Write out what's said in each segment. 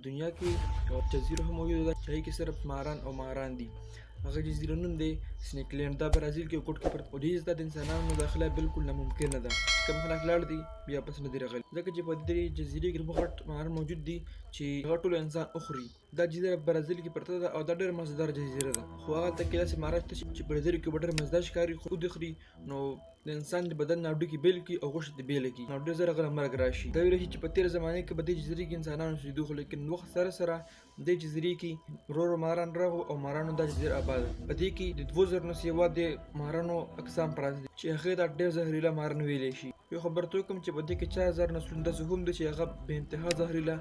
دنیا کې یوه جزیره هم موجوده ده چې هغې کې صرف ماران او ماران دي. هغه جزیره نوم دی سنیکلینډ. دا برازیل کې یو کوټ کې پروت او دې ته د انسانانو داخله بالکل ناممکنه ده. کوم خلک لاړ دي بیا پس نه دي راغلي، ځکه چې په دې جزیرې کې دومره غټ ماران موجود دي چې هغه ټول انسان وخوري. دا جزیره په برازیل کې پرته ده او دا ډېره مزهداره جزیره ده، خو هغلته کې داسې ماران شته چې په جزیرو کې به ډېر مزدار ښکاري، خو د خوري نو د انسان د بدن نه هډوکي بېل کړي او غوښې ترې بېله کړي، نو ډېر زر هغه له مرګ راشي. دا ویلی شي چې په تېره زمانې کې په دې جزیرې کې انسانان اوسېدو، خو لیکن وخت سره سره دې جزیرې کې ورو ورو ماران راغلل او مارانو دا جزیره آباده. په دې کې د 2000 نه سیوا د مارانو اقسام پراته دي چې هغې ته ډېر زهریله ماران ویلی شي. یو خبر ته وکړم چې په دې کې 4000 نسلونه داسې هم دي چې هغه بې انتها زهریله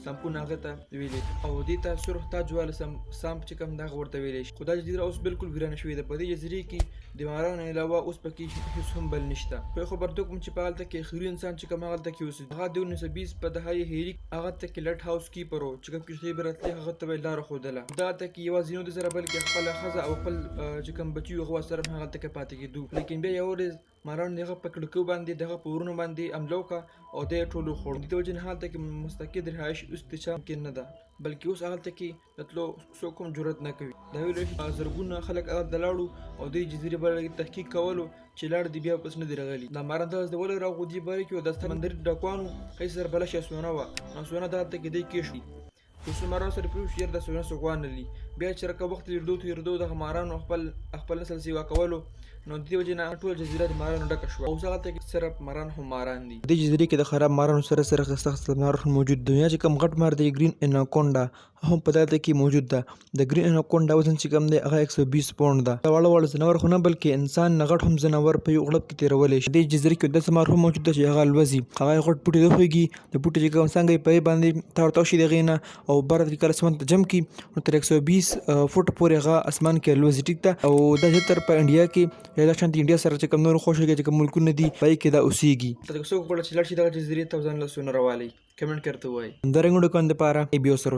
سمپونه هغې ته ویلي او دې ته سرخ تاج واله سامپ چې کوم دا هغه ورته ویلی شي. خو دا جزیره اوس بالکل ویرانه شوې ده. په دې جزیرې کې د مارانو علاوه اوس پکې هېڅ هم بل نشته. خو یو خبر ته وکړم چې په هلته کې اخري انسان چې کوم هغلته کې اوسېده هغه د 1920 په دهه هیري هغلته کې لټ هاوس کیپر و چې کوم کښتۍ به راتلې هغه ته به یې لاره ښودله. دا هلته کې یوازې نه د سره بلکې خپله ښځه او خپل چې کوم بچي وو هغه سره هم هغلته کې پاتې کېدو. لیکن بیا یوه ورځ مارانو د هغه په کړکیو باندې د هغه په ورونو باندې حمله وکړه او دی یې ټول وخوړ. د دې وجې نه هلته کې مستقل رهایش اوس د چا ممکن نه ده، بلکې اوس هلته کې د تلو څوک هم جرأت نه کوي. دا ویلی شي زرګونه خلک هلته لاړو او دې جزیرې باره تحقیق کولو چې لاړ دي بیا واپس نه دي راغلي. دا ماران داسې ولې راغلل دې باره کې دا سمندري ډاکوانو هغې سره بله شي سونه وه، نو سونه دا هلته کې دی کېښودي. خو څو مارانو سره پوه شو چې یاره دا سونه څوک وانهلي. بیا چې رقه وخت تېرېدو دغه مارانو خپل نسل سیوا کولو، نو د دې وجې نه ټوله جزیره د مارانو ډکه شوه. اوس هغلته کې صرف ماران هم ماران دي. دې جزیرې کې د خراب مارانو سره سره سخت مار هم موجود دی. دنیا چې کوم غټ مار دی ګرین اناکونډا هم په دلته کې موجود ده. د ګرین اناکونډا وزن چې کوم دی هغه 120 پاونډ ده. دا واړه ځناور خو نه بلکې انسان نه غټ هم ځناور په یو غړپ کې تېرولی شي. دې جزیرې کې داسې مار هم موجود ده چې هغه الوځي، هغه یې غټ بوټي وخوږي، د بوټي چې کوم څانګه یې په یې باندې تاو شي د هغې نه او بره ته کله اسمان ته جم کړي نو تر 120 فوټه پورې هغه اسمان کې الوځي. ټیک ده. او دا زیاتر په انډیا کې یا دا شانتې انډیا سره چې کوم نور خوشحالي چې کوم ملکونه دي په هغې کې دا اوسېږي. څوک غواړي چې لاړ شي دغه جزیرې ته او ځان له سونه راوالي، کمنټ کې راته ووایي. همدارنګه ویډیو کوم دپاره بیا سره